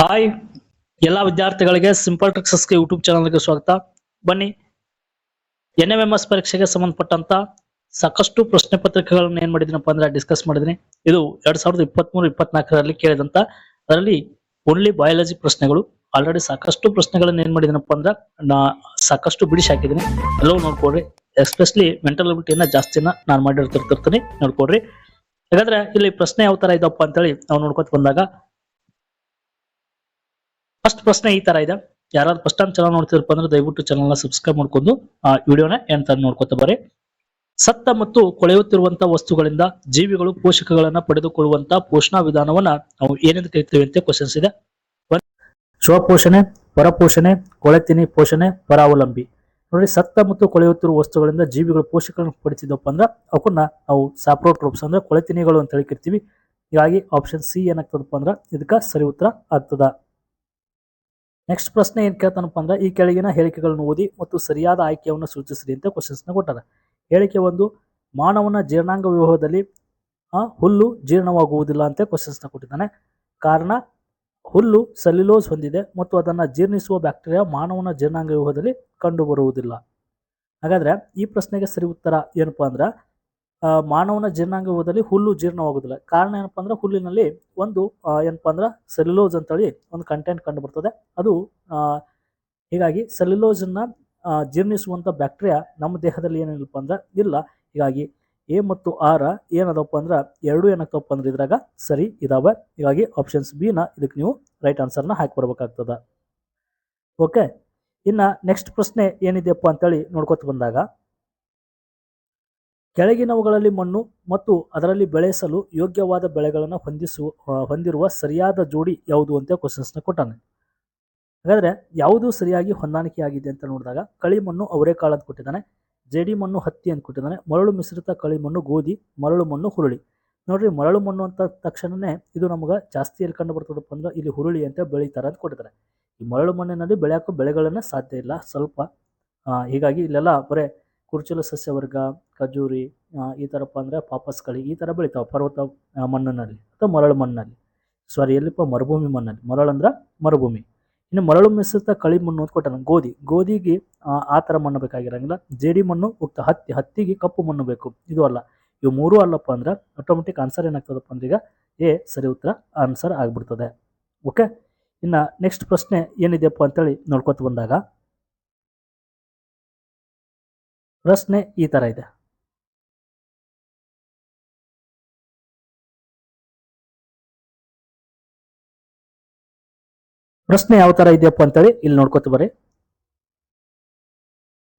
Hi ಎಲ್ಲ ವಿದ್ಯಾರ್ಥಿಗಳಿಗೆ simple ಟ್ರಿಕ್ಸಸ್ಗೆ YouTube ಚಾನಲ್ಗೆ ಸ್ವಾಗತ. ಬನ್ನಿ, NMMS ಪರೀಕ್ಷೆಗೆ ಸಂಬಂಧಪಟ್ಟಂತ ಸಾಕಷ್ಟು ಪ್ರಶ್ನೆ ಪತ್ರಿಕೆಗಳನ್ನು ಏನ್ ಮಾಡಿದಿನಪ್ಪ ಅಂದ್ರೆ ಡಿಸ್ಕಸ್ ಮಾಡಿದೀನಿ. ಇದು 2023-24ರಲ್ಲಿ ಕೇಳಿದಂತ, ಅದರಲ್ಲಿ ಓನ್ಲಿ ಬಯಾಲಜಿ ಪ್ರಶ್ನೆಗಳು. ಆಲ್ರೆಡಿ ಸಾಕಷ್ಟು ಪ್ರಶ್ನೆಗಳನ್ನ ಏನ್ ಮಾಡಿದಿನಪ್ಪ ಅಂದ್ರೆ ಸಾಕಷ್ಟು ಬಿಡಿಸಿ ಹಾಕಿದೀನಿ. ಎಲ್ಲವೂ ನೋಡ್ಕೊಡ್ರಿ. ಎಸ್ಪೆಷಲಿ ಮೆಂಟಲ್ ಅಬಿಲಿಟಿಯನ್ನ ಜಾಸ್ತಿನ ನಾನು ಮಾಡಿರ್ತಿರ್ತೀನಿ, ನೋಡ್ಕೊಡ್ರಿ. ಹಾಗಾದ್ರೆ ಇಲ್ಲಿ ಪ್ರಶ್ನೆ ಯಾವ ತರ ಇದಪ್ಪ ಅಂತೇಳಿ ನಾವು ನೋಡ್ಕೊತ ಬಂದಾಗ, ಫಸ್ಟ್ ಪ್ರಶ್ನೆ ಈ ತರ ಇದೆ. ಯಾರಾದ್ರೂ ಫಸ್ಟ್ ಟೈಮ್ ಚಾನಲ್ ನೋಡ್ತಿರಪ್ಪ ಅಂದ್ರೆ ದಯವಿಟ್ಟು ಚಾನಲ್ ನ ಸಬ್ಸ್ಕ್ರೈಬ್ ಮಾಡ್ಕೊಂಡು ವಿಡಿಯೋನ ಎಂತ ನೋಡ್ಕೊತ ಬರ್ರಿ. ಸತ್ತ ಮತ್ತು ಕೊಳೆಯುತ್ತಿರುವಂತಹ ವಸ್ತುಗಳಿಂದ ಜೀವಿಗಳು ಪೋಷಕಗಳನ್ನ ಪಡೆದುಕೊಳ್ಳುವಂತ ಪೋಷಣಾ ವಿಧಾನವನ್ನ ನಾವು ಏನೆಂದು ಕರಿತೀವಿ ಅಂತ ಕ್ವಶನ್ಸ್ ಇದೆ. ಸ್ವಪೋಷಣೆ, ಪರಪೋಷಣೆ, ಕೊಳೆತಿನಿ ಪೋಷಣೆ, ಪರಾವಲಂಬಿ. ನೋಡಿ, ಸತ್ತ ಮತ್ತು ಕೊಳೆಯುತ್ತಿರುವ ವಸ್ತುಗಳಿಂದ ಜೀವಿಗಳು ಪೋಷಕಗಳನ್ನು ಪಡಿಸಿದಪ್ಪ ಅಂದ್ರೆ ಅವನ್ನ ನಾವು ಸಾಪ್ರೋಟ್ರೋಪ್ಸ್ ಅಂದ್ರೆ ಕೊಳೆತಿನಿಗಳು ಅಂತ ಹೇಳಿ ಕರಿತೀವಿ. ಹೀಗಾಗಿ ಆಪ್ಷನ್ ಸಿ ಏನಾಗ್ತದಪ್ಪ ಅಂದ್ರೆ ಇದಕ್ಕ ಸರಿ ಉತ್ತರ ಆಗ್ತದ. ನೆಕ್ಸ್ಟ್ ಪ್ರಶ್ನೆ ಏನ್ ಕೇಳ್ತಾನಪ್ಪ ಅಂದ್ರೆ, ಈ ಕೆಳಗಿನ ಹೇಳಿಕೆಗಳನ್ನು ಓದಿ ಮತ್ತು ಸರಿಯಾದ ಆಯ್ಕೆಯನ್ನು ಸೂಚಿಸಿರಿ ಅಂತ ಕ್ವಶನ್ಸ್ ನ ಕೊಟ್ಟಾರ. ಹೇಳಿಕೆ 1, ಮಾನವನ ಜೀರ್ಣಾಂಗ ವ್ಯೂಹದಲ್ಲಿ ಹುಲ್ಲು ಜೀರ್ಣವಾಗುವುದಿಲ್ಲ ಅಂತ ಕ್ವಶನ್ಸ್ ನ ಕೊಟ್ಟಿದ್ದಾನೆ. ಕಾರಣ, ಹುಲ್ಲು ಸೆಲ್ಯುಲೋಸ್ ಹೊಂದಿದೆ ಮತ್ತು ಅದನ್ನ ಜೀರ್ಣಿಸುವ ಬ್ಯಾಕ್ಟೀರಿಯಾ ಮಾನವನ ಜೀರ್ಣಾಂಗ ವ್ಯೂಹದಲ್ಲಿ ಕಂಡು ಬರುವುದಿಲ್ಲ. ಹಾಗಾದ್ರೆ ಈ ಪ್ರಶ್ನೆಗೆ ಸರಿ ಉತ್ತರ ಏನಪ್ಪಾ ಅಂದ್ರೆ, ಮಾನವನ ಜೀರ್ಣಾಂಗ ವ್ಯೂಹದಲ್ಲಿ ಹುಲ್ಲು ಜೀರ್ಣವಾಗುವುದಿಲ್ಲ. ಕಾರಣ ಏನಪ್ಪಾ ಅಂದ್ರೆ, ಹುಲ್ಲಿನಲ್ಲಿ ಒಂದು ಏನಪ್ಪಾ ಅಂದ್ರೆ ಸೆಲ್ಯುಲೋಸ್ ಅಂತೇಳಿ ಒಂದು ಕಂಟೆಂಟ್ ಕಂಡು ಬರ್ತದೆ. ಅದು ಹೀಗಾಗಿ ಸೆಲ್ಯುಲೋಸ್ ಅನ್ನ ಜೀರ್ಣಿಸುವಂತ ಬ್ಯಾಕ್ಟೀರಿಯಾ ನಮ್ಮ ದೇಹದಲ್ಲಿ ಏನಿಲ್ಲಪ್ಪ ಅಂದ್ರೆ ಇಲ್ಲ. ಹೀಗಾಗಿ ಎ ಮತ್ತು ಆರ್ ಏನದಪ್ಪ ಅಂದ್ರೆ ಎರಡು ಏನಾಗ್ತವಪ್ಪ ಅಂದ್ರೆ ಇದ್ರಾಗ ಸರಿ ಇದಾವೆ. ಹೀಗಾಗಿ ಆಪ್ಷನ್ಸ್ ಬಿ ನ ಇದಕ್ಕೆ ನೀವು ರೈಟ್ ಆನ್ಸರ್ ನ ಹಾಕಿ ಬರ್ಬೇಕಾಗ್ತದ. ಓಕೆ, ಇನ್ನ ನೆಕ್ಸ್ಟ್ ಪ್ರಶ್ನೆ ಏನಿದೆಯಪ್ಪ ಅಂತೇಳಿ ನೋಡ್ಕೊತ ಬಂದಾಗ, ಕೆಳಗಿನವುಗಳಲ್ಲಿ ಮಣ್ಣು ಮತ್ತು ಅದರಲ್ಲಿ ಬೆಳೆಸಲು ಯೋಗ್ಯವಾದ ಬೆಳೆಗಳನ್ನು ಹೊಂದಿರುವ ಸರಿಯಾದ ಜೋಡಿ ಯಾವುದು ಅಂತ ಕ್ವಶನ್ಸ್ ನ ಕೊಟ್ಟಾನೆ. ಹಾಗಾದ್ರೆ ಯಾವುದು ಸರಿಯಾಗಿ ಹೊಂದಾಣಿಕೆ ಆಗಿದೆ ಅಂತ ನೋಡಿದಾಗ, ಕಳಿಮಣ್ಣು ಅವರೆಕಾಳು ಅಂತ ಕೊಟ್ಟಿದ್ದಾನೆ, ಜೇಡಿ ಮಣ್ಣು ಹತ್ತಿ ಅಂತ ಕೊಟ್ಟಿದ್ದಾನೆ, ಮರಳು ಮಿಶ್ರಿತ ಕಳಿಮಣ್ಣು ಗೋಧಿ, ಮರಳು ಮಣ್ಣು ಹುರುಳಿ. ನೋಡ್ರಿ, ಮರಳು ಮಣ್ಣು ಅಂತ ತಕ್ಷಣನೇ ಇದು ನಮ್ಗೆ ಜಾಸ್ತಿ ಎಲ್ಲಿ ಕಂಡು ಬರ್ತದಪ್ಪ ಅಂದ್ರೆ ಇಲ್ಲಿ ಹುರುಳಿ ಅಂತ ಬೆಳೀತಾರೆ ಅಂತ ಕೊಟ್ಟಿದ್ದಾರೆ. ಈ ಮರಳು ಮಣ್ಣಿನಲ್ಲಿ ಬೆಳೆಯಕ್ಕೂ ಬೆಳೆಗಳನ್ನ ಸಾಧ್ಯ ಇಲ್ಲ ಸ್ವಲ್ಪ. ಹೀಗಾಗಿ ಇಲ್ಲೆಲ್ಲ ಬರೇ ಕುರ್ಚಲು ಸಸ್ಯವರ್ಗ, ಖಜೂರಿ, ಈ ಥರಪ್ಪ ಅಂದರೆ ಪಾಪಸ್ಕಳಿ ಈ ಥರ ಬೆಳಿತಾವೆ ಪರ್ವತ ಮಣ್ಣಿನಲ್ಲಿ ಅಥವಾ ಮರಳು ಮಣ್ಣಲ್ಲಿ. ಸಾರಿ, ಎಲ್ಲಿಪ್ಪ ಮರುಭೂಮಿ ಮಣ್ಣಲ್ಲಿ. ಮರಳು ಅಂದ್ರೆ ಮರುಭೂಮಿ. ಇನ್ನು ಮರಳು ಮಿಶ್ರಿತ ಕಳಿ ಮಣ್ಣು ಅಂತ ಕೊಟ್ಟಾನ. ಗೋಧಿಗೆ ಆ ಥರ ಮಣ್ಣು ಬೇಕಾಗಿರಂಗಿಲ್ಲ. ಜೇಡಿ ಮಣ್ಣು ಉಕ್ತ ಹತ್ತಿಗೆ ಕಪ್ಪು ಮಣ್ಣು ಬೇಕು. ಇದು ಅಲ್ಲ, ಇವು ಮೂರು ಅಲ್ಲಪ್ಪ ಅಂದ್ರೆ ಆಟೋಮೆಟಿಕ್ ಆನ್ಸರ್ ಏನಾಗ್ತದಪ್ಪ ಅಂದ್ರೆ ಈಗ ಎ ಸರಿ ಉತ್ತರ ಆನ್ಸರ್ ಆಗ್ಬಿಡ್ತದೆ. ಓಕೆ, ಇನ್ನು ನೆಕ್ಸ್ಟ್ ಪ್ರಶ್ನೆ ಏನಿದೆಯಪ್ಪ ಅಂತೇಳಿ ನೋಡ್ಕೊತ ಬಂದಾಗ, ಪ್ರಶ್ನೆ ಈ ತರ ಇದೆ. ಪ್ರಶ್ನೆ ಯಾವ ತರ ಇದೆಯಪ್ಪ ಅಂತೇಳಿ ಇಲ್ಲಿ ನೋಡ್ಕೊತ ಬರ್ರಿ.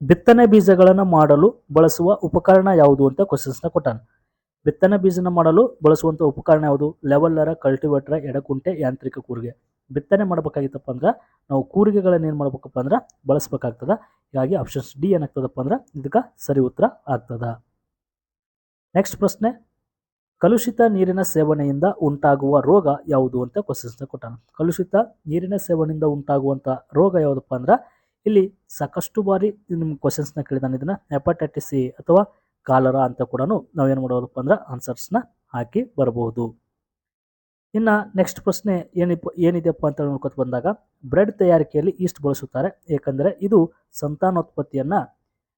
ಬಿತ್ತನೆ ಬೀಜಗಳನ್ನ ಮಾಡಲು ಬಳಸುವ ಉಪಕರಣ ಯಾವುದು ಅಂತ ಕ್ವಶನ್ಸ್ ನ ಕೊಟ್ಟಾನ. ಬಿತ್ತನೆ ಬೀಜನ ಮಾಡಲು ಬಳಸುವಂತ ಉಪಕರಣ ಯಾವುದು? ಲೆವೆಲ್ಲರ, ಕಲ್ಟಿವೇಟರ್, ಎಡಕುಂಟೆ, ಯಾಂತ್ರಿಕ ಕೂರಿಗೆ. ಬಿತ್ತನೆ ಮಾಡ್ಬೇಕಾಗಿತ್ತಪ್ಪ ಅಂದ್ರೆ ನಾವು ಕೂರಿಗೆಗಳನ್ನ ಏನ್ ಮಾಡ್ಬೇಕಪ್ಪ ಅಂದ್ರೆ ಬಳಸಬೇಕಾಗ್ತದ. ಹೀಗಾಗಿ ಆಪ್ಷನ್ಸ್ ಡಿ ಏನಾಗ್ತದಪ್ಪ ಅಂದ್ರೆ ಇದಕ್ಕೆ ಸರಿ ಉತ್ತರ ಆಗ್ತದ. ನೆಕ್ಸ್ಟ್ ಪ್ರಶ್ನೆ, ಕಲುಷಿತ ನೀರಿನ ಸೇವನೆಯಿಂದ ಉಂಟಾಗುವ ರೋಗ ಯಾವುದು ಅಂತ ಕ್ವಶನ್ಸ್ ನ ಕೊಟ್ಟಾನ. ಕಲುಷಿತ ನೀರಿನ ಸೇವನೆಯಿಂದ ಉಂಟಾಗುವಂತ ರೋಗ ಯಾವುದಪ್ಪ ಅಂದ್ರೆ ಇಲ್ಲಿ ಸಾಕಷ್ಟು ಬಾರಿ ನಿಮ್ಗೆ ಕ್ವಶನ್ಸ್ ನ ಕೇಳಿದಾನೆ. ಇದನ್ನ ಹೆಪಟೈಟಿಸ್ ಸಿ ಅಥವಾ ಕಾಲರಾ ಅಂತ ಕೂಡ ನಾವೇನು ಮಾಡೋದಪ್ಪ ಅಂದ್ರೆ ಆನ್ಸರ್ಸ್ ನ ಹಾಕಿ ಬರಬಹುದು. ಇನ್ನ ನೆಕ್ಸ್ಟ್ ಪ್ರಶ್ನೆ ಏನಿದೆಯಪ್ಪ ಅಂತ ನೋಡ್ಕೊತ ಬಂದಾಗ, ಬ್ರೆಡ್ ತಯಾರಿಕೆಯಲ್ಲಿ ಈಸ್ಟ್ ಬಳಸುತ್ತಾರೆ ಏಕೆಂದರೆ ಇದು ಸಂತಾನೋತ್ಪತ್ತಿಯನ್ನ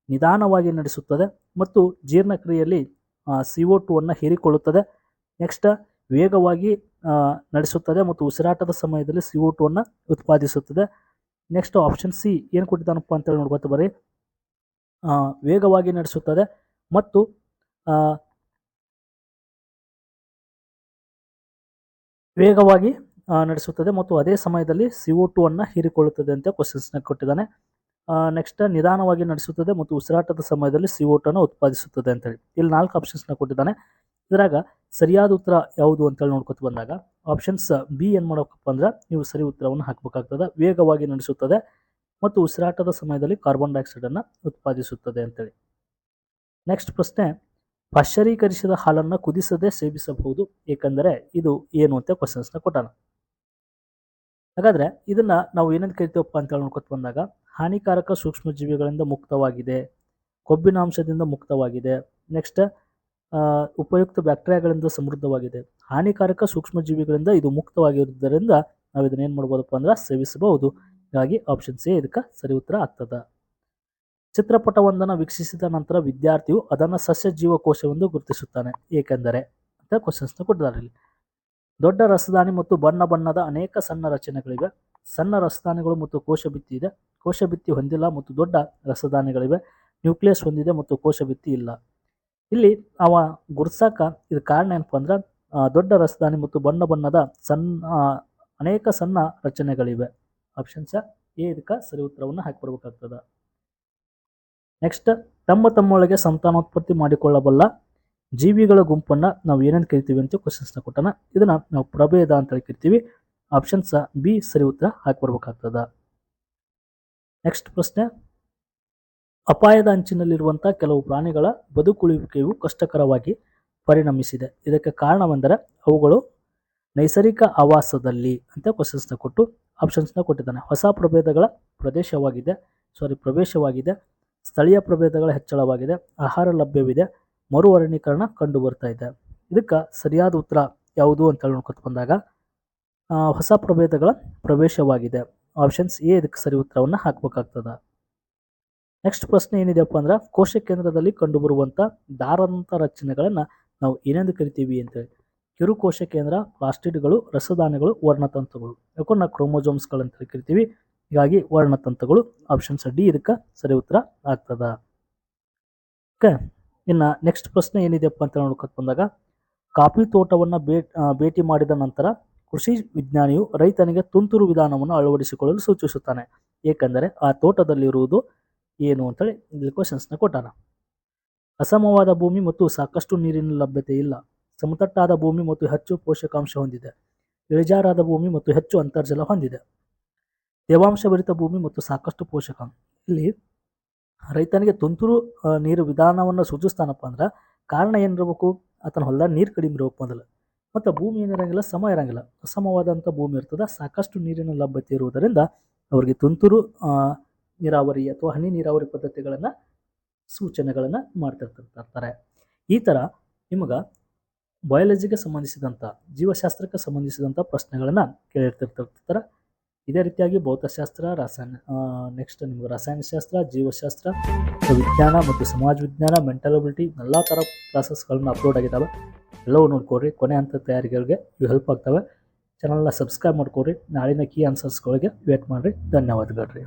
ನಿಧಾನವಾಗಿ ನಡೆಸುತ್ತದೆ ಮತ್ತು ಜೀರ್ಣಕ್ರಿಯೆಯಲ್ಲಿ CO2 ಅನ್ನು ಹೀರಿಕೊಳ್ಳುತ್ತದೆ. ನೆಕ್ಸ್ಟ್ ವೇಗವಾಗಿ ನಡೆಸುತ್ತದೆ ಮತ್ತು ಉಸಿರಾಟದ ಸಮಯದಲ್ಲಿ CO2 ಅನ್ನು ಉತ್ಪಾದಿಸುತ್ತದೆ. ನೆಕ್ಸ್ಟ್ ಆಪ್ಷನ್ ಸಿ ಏನು ಕೊಟ್ಟಿದ್ದಾನಪ್ಪ ಅಂತೇಳಿ ನೋಡ್ಕೊತ ಬರ್ರಿ. ವೇಗವಾಗಿ ನಡೆಸುತ್ತದೆ ಮತ್ತು ಅದೇ ಸಮಯದಲ್ಲಿ CO2 ಅನ್ನು ಹೀರಿಕೊಳ್ಳುತ್ತದೆ ಅಂತ ಕ್ವಶನ್ಸ್ ನ ಕೊಟ್ಟಿದ್ದಾನೆ. ನೆಕ್ಸ್ಟ್ ನಿಧಾನವಾಗಿ ನಡೆಸುತ್ತದೆ ಮತ್ತು ಉಸಿರಾಟದ ಸಮಯದಲ್ಲಿ CO2 ಅನ್ನು ಉತ್ಪಾದಿಸುತ್ತದೆ ಅಂತೇಳಿ ಇಲ್ಲಿ 4 ಆಪ್ಷನ್ಸ್ ನ ಕೊಟ್ಟಿದ್ದಾನೆ. ಇದ್ರಾಗ ಸರಿಯಾದ ಉತ್ತರ ಯಾವುದು ಅಂತೇಳಿ ನೋಡ್ಕೊತ ಬಂದಾಗ ಆಪ್ಷನ್ಸ್ ಬಿ ಏನ್ ಮಾಡಬೇಕಪ್ಪ ಅಂದ್ರೆ ನೀವು ಸರಿ ಉತ್ತರವನ್ನು ಹಾಕಬೇಕಾಗ್ತದೆ. ವೇಗವಾಗಿ ನಡೆಸುತ್ತದೆ ಮತ್ತು ಉಸಿರಾಟದ ಸಮಯದಲ್ಲಿ ಕಾರ್ಬನ್ ಡೈಆಕ್ಸೈಡ್ ಅನ್ನು ಉತ್ಪಾದಿಸುತ್ತದೆ ಅಂತೇಳಿ. ನೆಕ್ಸ್ಟ್ ಪ್ರಶ್ನೆ, ಪಾಶ್ಚರೀಕರಿಸಿದ ಹಾಲನ್ನು ಕುದಿಸದೆ ಸೇವಿಸಬಹುದು ಏಕೆಂದರೆ ಇದು ಏನು ಅಂತ ಕ್ವಶನ್ಸ್ ನ ಕೊಟ್ಟಾನ. ಹಾಗಾದ್ರೆ ಇದನ್ನ ನಾವು ಏನಂತ ಕರಿತೀವಪ್ಪ ಅಂತ ನೋಡ್ಕೊತ ಬಂದಾಗ, ಹಾನಿಕಾರಕ ಸೂಕ್ಷ್ಮ ಜೀವಿಗಳಿಂದ ಮುಕ್ತವಾಗಿದೆ, ಕೊಬ್ಬಿನಾಂಶದಿಂದ ಮುಕ್ತವಾಗಿದೆ, ನೆಕ್ಸ್ಟ್ ಉಪಯುಕ್ತ ಬ್ಯಾಕ್ಟೀರಿಯಾಗಳಿಂದ ಸಮೃದ್ಧವಾಗಿದೆ. ಹಾನಿಕಾರಕ ಸೂಕ್ಷ್ಮ ಜೀವಿಗಳಿಂದ ಇದು ಮುಕ್ತವಾಗಿರುವುದರಿಂದ ನಾವು ಇದನ್ನ ಏನ್ ಮಾಡ್ಬೋದಪ್ಪ ಅಂದ್ರೆ ಸೇವಿಸಬಹುದು. ಹೀಗಾಗಿ ಆಪ್ಷನ್ ಸಿ ಇದಕ್ಕೆ ಸರಿ ಉತ್ತರ ಆಗ್ತದ. ಚಿತ್ರಪಟವೊಂದನ್ನು ವೀಕ್ಷಿಸಿದ ನಂತರ ವಿದ್ಯಾರ್ಥಿಯು ಅದನ್ನು ಸಸ್ಯ ಜೀವಕೋಶವೆಂದು ಗುರುತಿಸುತ್ತಾನೆ, ಏಕೆಂದರೆ ಅಂತ ಕ್ವಶನ್ಸ್ನ ಕೊಟ್ಟಿದ್ದಾರೆ ಇಲ್ಲಿ. ದೊಡ್ಡ ರಸದಾನಿ ಮತ್ತು ಬಣ್ಣ ಬಣ್ಣದ ಅನೇಕ ಸಣ್ಣ ರಚನೆಗಳಿವೆ. ಸಣ್ಣ ರಸದಾನಿಗಳು ಮತ್ತು ಕೋಶಭಿತ್ತಿ ಇದೆ. ಕೋಶಭಿತ್ತಿ ಹೊಂದಿಲ್ಲ ಮತ್ತು ದೊಡ್ಡ ರಸದಾನಿಗಳಿವೆ. ನ್ಯೂಕ್ಲಿಯಸ್ ಹೊಂದಿದೆ ಮತ್ತು ಕೋಶಭಿತ್ತಿ ಇಲ್ಲ. ಇಲ್ಲಿ ಅವ ಗುರ್ಸಾಕ ಇದು ಕಾರಣ ಏನಪ್ಪ ಅಂದ್ರೆ ದೊಡ್ಡ ರಸದಾನಿ ಮತ್ತು ಬಣ್ಣ ಬಣ್ಣದ ಅನೇಕ ಸಣ್ಣ ರಚನೆಗಳಿವೆ. ಆಪ್ಷನ್ಸ್ ಎ ಇದಕ್ಕೆ ಸರಿ ಉತ್ತರವನ್ನು ಹಾಕಿ ಬರ್ಬೇಕಾಗ್ತದ. ನೆಕ್ಸ್ಟ್, ತಮ್ಮೊಳಗೆ ಸಂತಾನೋತ್ಪತ್ತಿ ಮಾಡಿಕೊಳ್ಳಬಲ್ಲ ಜೀವಿಗಳ ಗುಂಪನ್ನ ನಾವು ಏನೇನು ಕರಿತೀವಿ ಅಂತ ಕ್ವಶನ್ಸ್ನ ಕೊಟ್ಟನ. ಇದನ್ನ ನಾವು ಪ್ರಭೇದ ಅಂತ ಕರಿತೀವಿ. ಆಪ್ಷನ್ಸ್ ಬಿ ಸರಿ ಉತ್ತರ ಹಾಕಿ ಬರ್ಬೇಕಾಗ್ತದ. ನೆಕ್ಸ್ಟ್ ಪ್ರಶ್ನೆ, ಅಪಾಯದ ಅಂಚಿನಲ್ಲಿರುವಂತಹ ಕೆಲವು ಪ್ರಾಣಿಗಳ ಬದುಕುಳಿಯುವಿಕೆಯು ಕಷ್ಟಕರವಾಗಿ ಪರಿಣಮಿಸಿದೆ. ಇದಕ್ಕೆ ಕಾರಣವೆಂದರೆ ಅವುಗಳು ನೈಸರ್ಗಿಕ ಆವಾಸದಲ್ಲಿ ಅಂತ ಕ್ವಶನ್ಸ್ನ ಕೊಟ್ಟು ಆಪ್ಷನ್ಸ್ನ ಕೊಟ್ಟಿದ್ದಾನೆ. ಹೊಸ ಪ್ರಭೇದಗಳ ಪ್ರವೇಶವಾಗಿದೆ, ಸ್ಥಳೀಯ ಪ್ರಭೇದಗಳ ಹೆಚ್ಚಳವಾಗಿದೆ, ಆಹಾರ ಲಭ್ಯವಿದೆ, ಮರು ಅರಣ್ಯೀಕರಣ ಕಂಡು ಬರ್ತಾ ಇದೆ. ಇದಕ್ಕೆ ಸರಿಯಾದ ಉತ್ತರ ಯಾವುದು ಅಂತ ನೋಡ್ಕೊತ ಬಂದಾಗ ಹೊಸ ಪ್ರಭೇದಗಳ ಪ್ರವೇಶವಾಗಿದೆ. ಆಪ್ಷನ್ಸ್ ಎ ಇದಕ್ಕೆ ಸರಿ ಉತ್ತರವನ್ನು ಹಾಕಬೇಕಾಗ್ತದ. ನೆಕ್ಸ್ಟ್ ಪ್ರಶ್ನೆ ಏನಿದೆಯಪ್ಪ ಅಂದ್ರೆ ಕೋಶ ಕೇಂದ್ರದಲ್ಲಿ ಕಂಡುಬರುವಂಥ ದಾರಂತ ರಚನೆಗಳನ್ನು ನಾವು ಏನೆಂದು ಕರಿತೀವಿ ಅಂತೇಳಿ. ಕಿರುಕೋಶ ಕೇಂದ್ರ, ಪ್ಲಾಸ್ಟಿಡ್ಗಳು, ರಸದಾನಿಗಳು, ವರ್ಣತಂತುಗಳು. ಯಾಕಂದ್ರೆ ಕ್ರೋಮೋಜೋಮ್ಸ್ಗಳಂತ ಕರಿತೀವಿ. ಹೀಗಾಗಿ ವರ್ಣತಂತುಗಳು. ಆಪ್ಷನ್ಸ್ ಡಿ ಇದಕ್ಕೆ ಸರಿ ಉತ್ತರ ಆಗ್ತದ. ಓಕೆ, ಇನ್ನು ನೆಕ್ಸ್ಟ್ ಪ್ರಶ್ನೆ ಏನಿದೆಯಪ್ಪ ಅಂತ ನೋಡ್ಕೊತ ಬಂದಾಗ ಕಾಫಿ ತೋಟವನ್ನು ಭೇಟಿ ಮಾಡಿದ ನಂತರ ಕೃಷಿ ವಿಜ್ಞಾನಿಯು ರೈತನಿಗೆ ತುಂತುರು ವಿಧಾನವನ್ನು ಅಳವಡಿಸಿಕೊಳ್ಳಲು ಸೂಚಿಸುತ್ತಾನೆ, ಏಕೆಂದರೆ ಆ ತೋಟದಲ್ಲಿರುವುದು ಏನು ಅಂತೇಳಿ ಇಲ್ಲಿ ಕ್ವಶನ್ಸ್ನ ಕೊಟ್ಟಾನ. ಅಸಮವಾದ ಭೂಮಿ ಮತ್ತು ಸಾಕಷ್ಟು ನೀರಿನ ಲಭ್ಯತೆ ಇಲ್ಲ. ಸಮತಟ್ಟಾದ ಭೂಮಿ ಮತ್ತು ಹೆಚ್ಚು ಪೋಷಕಾಂಶ ಹೊಂದಿದೆ. ಇಳಿಜಾರಾದ ಭೂಮಿ ಮತ್ತು ಹೆಚ್ಚು ಅಂತರ್ಜಲ ಹೊಂದಿದೆ. ತೇವಾಂಶಭರಿತ ಭೂಮಿ ಮತ್ತು ಸಾಕಷ್ಟು ಪೋಷಕಾಂಶ. ಇಲ್ಲಿ ರೈತನಿಗೆ ತುಂತುರು ನೀರು ವಿಧಾನವನ್ನು ಸೂಚಿಸ್ತಾನಪ್ಪ ಅಂದ್ರೆ ಕಾರಣ ಏನಿರಬೇಕು, ಆತನ ಹೊಲದಾಗ ನೀರು ಕಡಿಮೆ ಇರಬೇಕು ಮೊದಲು, ಮತ್ತು ಭೂಮಿ ಏನಿರಂಗಿಲ್ಲ, ಸಮ ಇರಂಗಿಲ್ಲ, ಅಸಮವಾದಂಥ ಭೂಮಿ ಇರ್ತದೆ. ಸಾಕಷ್ಟು ನೀರಿನ ಲಭ್ಯತೆ ಇರುವುದರಿಂದ ಅವರಿಗೆ ತುಂತುರು ನೀರಾವರಿ ಅಥವಾ ಹನಿ ನೀರಾವರಿ ಪದ್ಧತಿಗಳನ್ನು ಸೂಚನೆಗಳನ್ನು ಮಾಡ್ತಿರ್ತಾರೆ. ಈ ಥರ ನಿಮಗೆ ಬಯಾಲಜಿಗೆ ಸಂಬಂಧಿಸಿದಂಥ ಜೀವಶಾಸ್ತ್ರಕ್ಕೆ ಸಂಬಂಧಿಸಿದಂಥ ಪ್ರಶ್ನೆಗಳನ್ನು ಕೇಳಿರ್ತಿರ್ತಾರೆ. ಇದೇ ರೀತಿಯಾಗಿ ಭೌತಶಾಸ್ತ್ರ, ನೆಕ್ಸ್ಟ್ ನಿಮ್ಗೆ ರಸಾಯನಶಾಸ್ತ್ರ, ಜೀವಶಾಸ್ತ್ರ, ವಿಜ್ಞಾನ ಮತ್ತು ಸಮಾಜ ವಿಜ್ಞಾನ, ಮೆಂಟಲ್ ಅಬಿಲಿಟಿ ಎಲ್ಲ ಥರ ಕ್ಲಾಸಸ್ಗಳನ್ನ ಅಪ್ಲೋಡ್ ಆಗಿದ್ದಾವೆ. ಎಲ್ಲವೂ ನೋಡ್ಕೊಡ್ರಿ. ಕೊನೆ ಹಂತ ತಯಾರಿಗಳಿಗೆ ಇವು ಹೆಲ್ಪ್ ಆಗ್ತವೆ. ಚಾನಲ್ನ ಸಬ್ಸ್ಕ್ರೈಬ್ ಮಾಡ್ಕೊಡ್ರಿ. ನಾಳಿನ ಕೀ ಆನ್ಸರ್ಸ್ಗಳಿಗೆ ವೇಟ್ ಮಾಡಿರಿ. ಧನ್ಯವಾದಗಳು ರೀ.